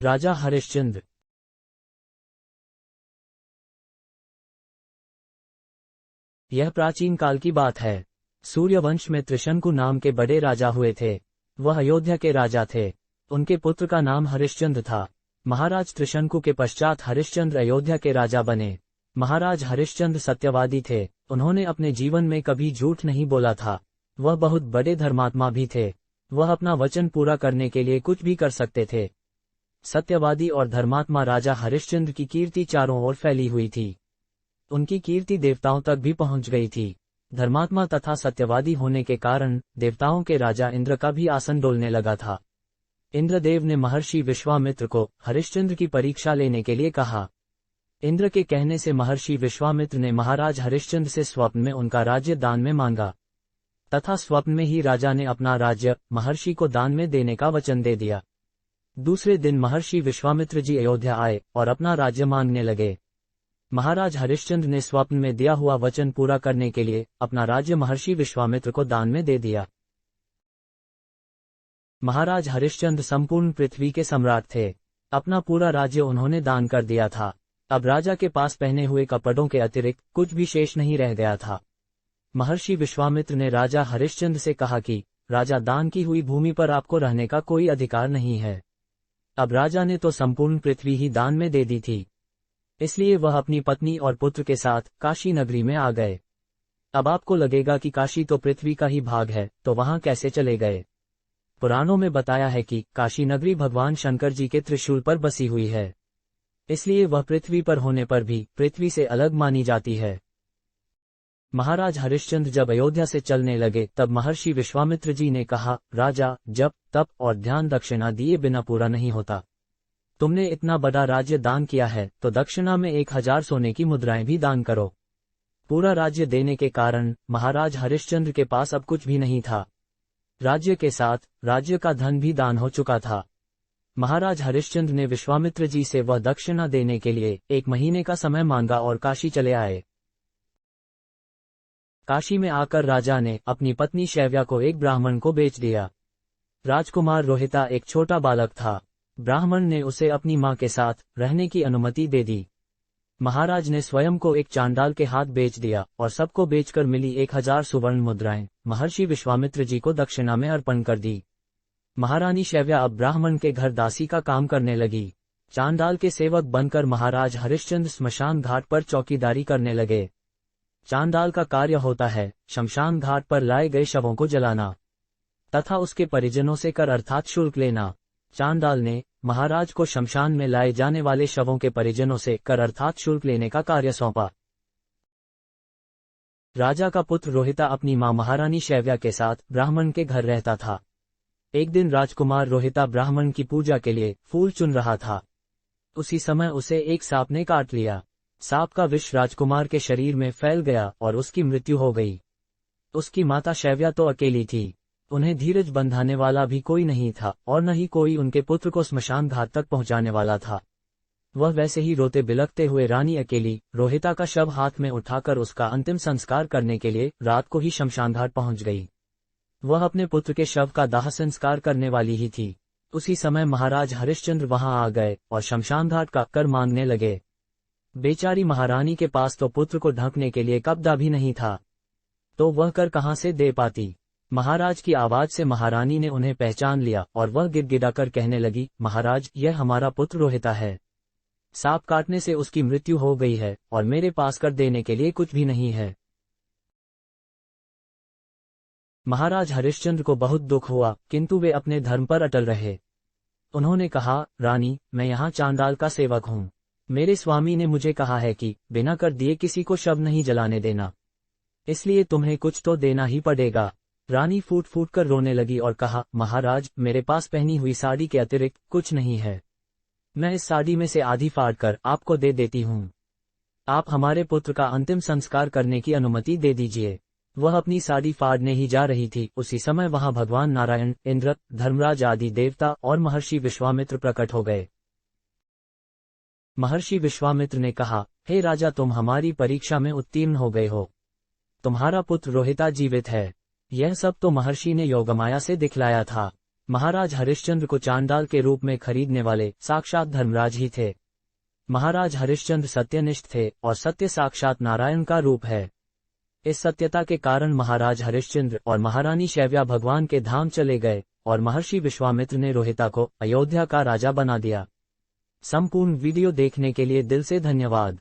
राजा हरिश्चंद्र। यह प्राचीन काल की बात है। सूर्यवंश में त्रिशंकु नाम के बड़े राजा हुए थे। वह अयोध्या के राजा थे। उनके पुत्र का नाम हरिश्चंद्र था। महाराज त्रिशंकु के पश्चात हरिश्चंद्र अयोध्या के राजा बने। महाराज हरिश्चंद्र सत्यवादी थे। उन्होंने अपने जीवन में कभी झूठ नहीं बोला था। वह बहुत बड़े धर्मात्मा भी थे। वह अपना वचन पूरा करने के लिए कुछ भी कर सकते थे। सत्यवादी और धर्मात्मा राजा हरिश्चंद्र की कीर्ति चारों ओर फैली हुई थी। उनकी कीर्ति देवताओं तक भी पहुंच गई थी। धर्मात्मा तथा सत्यवादी होने के कारण देवताओं के राजा इंद्र का भी आसन डोलने लगा था। इंद्रदेव ने महर्षि विश्वामित्र को हरिश्चंद्र की परीक्षा लेने के लिए कहा। इंद्र के कहने से महर्षि विश्वामित्र ने महाराज हरिश्चंद्र से स्वप्न में उनका राज्य दान में मांगा, तथा स्वप्न में ही राजा ने अपना राज्य महर्षि को दान में देने का वचन दे दिया। दूसरे दिन महर्षि विश्वामित्र जी अयोध्या आए और अपना राज्य मांगने लगे। महाराज हरिश्चंद्र ने स्वप्न में दिया हुआ वचन पूरा करने के लिए अपना राज्य महर्षि विश्वामित्र को दान में दे दिया। महाराज हरिश्चंद्र संपूर्ण पृथ्वी के सम्राट थे। अपना पूरा राज्य उन्होंने दान कर दिया था। अब राजा के पास पहने हुए कपड़ों के अतिरिक्त कुछ भी शेष नहीं रह गया था। महर्षि विश्वामित्र ने राजा हरिश्चंद्र से कहा कि राजा, दान की हुई भूमि पर आपको रहने का कोई अधिकार नहीं है। अब राजा ने तो संपूर्ण पृथ्वी ही दान में दे दी थी, इसलिए वह अपनी पत्नी और पुत्र के साथ काशी नगरी में आ गए। अब आपको लगेगा कि काशी तो पृथ्वी का ही भाग है, तो वहां कैसे चले गए? पुराणों में बताया है कि काशी नगरी भगवान शंकर जी के त्रिशूल पर बसी हुई है, इसलिए वह पृथ्वी पर होने पर भी पृथ्वी से अलग मानी जाती है। महाराज हरिश्चंद्र जब अयोध्या से चलने लगे तब महर्षि विश्वामित्र जी ने कहा, राजा, जप तप और ध्यान दक्षिणा दिए बिना पूरा नहीं होता। तुमने इतना बड़ा राज्य दान किया है तो दक्षिणा में 1000 सोने की मुद्राएं भी दान करो। पूरा राज्य देने के कारण महाराज हरिश्चंद्र के पास अब कुछ भी नहीं था। राज्य के साथ राज्य का धन भी दान हो चुका था। महाराज हरिश्चंद्र ने विश्वामित्र जी से वह दक्षिणा देने के लिए 1 महीने का समय मांगा और काशी चले आए। काशी में आकर राजा ने अपनी पत्नी शैव्या को एक ब्राह्मण को बेच दिया। राजकुमार रोहिता एक छोटा बालक था। ब्राह्मण ने उसे अपनी मां के साथ रहने की अनुमति दे दी। महाराज ने स्वयं को एक चांडाल के हाथ बेच दिया और सबको बेचकर मिली 1000 सुवर्ण मुद्राएं महर्षि विश्वामित्र जी को दक्षिणा में अर्पण कर दी। महारानी शैव्या अब ब्राह्मण के घर दासी का काम करने लगी। चांडाल के सेवक बनकर महाराज हरिश्चंद्र स्मशान घाट पर चौकीदारी करने लगे। चांडाल का कार्य होता है शमशान घाट पर लाए गए शवों को जलाना तथा उसके परिजनों से कर अर्थात शुल्क लेना। चांडाल ने महाराज को शमशान में लाए जाने वाले शवों के परिजनों से कर अर्थात शुल्क लेने का कार्य सौंपा। राजा का पुत्र रोहिता अपनी मां महारानी शैव्या के साथ ब्राह्मण के घर रहता था। एक दिन राजकुमार रोहिता ब्राह्मण की पूजा के लिए फूल चुन रहा था। उसी समय उसे एक सांप ने काट लिया। सांप का विष राजकुमार के शरीर में फैल गया और उसकी मृत्यु हो गई। उसकी माता शैव्या तो अकेली थी। उन्हें धीरज बंधाने वाला भी कोई नहीं था और न ही कोई उनके पुत्र को स्मशान घाट तक पहुंचाने वाला था। वह वैसे ही रोते बिलखते हुए रानी अकेली रोहिता का शव हाथ में उठाकर उसका अंतिम संस्कार करने के लिए रात को ही शमशान घाट पहुंच गई। वह अपने पुत्र के शव का दाह संस्कार करने वाली ही थी। उसी समय महाराज हरिश्चंद्र वहां आ गए और शमशान घाट का कर मांगने लगे। बेचारी महारानी के पास तो पुत्र को ढकने के लिए कपड़ा भी नहीं था, तो वह कर कहां से दे पाती। महाराज की आवाज से महारानी ने उन्हें पहचान लिया और वह गिड़गिड़ाकर कहने लगी, महाराज, यह हमारा पुत्र रोहिता है। सांप काटने से उसकी मृत्यु हो गई है और मेरे पास कर देने के लिए कुछ भी नहीं है। महाराज हरिश्चंद्र को बहुत दुख हुआ, किंतु वे अपने धर्म पर अटल रहे। उन्होंने कहा, रानी, मैं यहाँ चांडाल का सेवक हूँ। मेरे स्वामी ने मुझे कहा है कि बिना कर दिए किसी को शव नहीं जलाने देना, इसलिए तुम्हें कुछ तो देना ही पड़ेगा। रानी फूट फूट कर रोने लगी और कहा, महाराज, मेरे पास पहनी हुई साड़ी के अतिरिक्त कुछ नहीं है। मैं इस साड़ी में से आधी फाड़ कर आपको दे देती हूँ। आप हमारे पुत्र का अंतिम संस्कार करने की अनुमति दे दीजिए। वह अपनी साड़ी फाड़ने ही जा रही थी, उसी समय वहां भगवान नारायण, इंद्र, धर्मराज आदि देवता और महर्षि विश्वामित्र प्रकट हो गए। महर्षि विश्वामित्र ने कहा, हे राजा, तुम हमारी परीक्षा में उत्तीर्ण हो गए हो। तुम्हारा पुत्र रोहिता जीवित है। यह सब तो महर्षि ने योगमाया से दिखलाया था। महाराज हरिश्चंद्र को चांडाल के रूप में खरीदने वाले साक्षात धर्मराज ही थे। महाराज हरिश्चंद्र सत्यनिष्ठ थे और सत्य साक्षात नारायण का रूप है। इस सत्यता के कारण महाराज हरिश्चंद्र और महारानी शैव्या भगवान के धाम चले गए और महर्षि विश्वामित्र ने रोहिता को अयोध्या का राजा बना दिया। संपूर्ण वीडियो देखने के लिए दिल से धन्यवाद।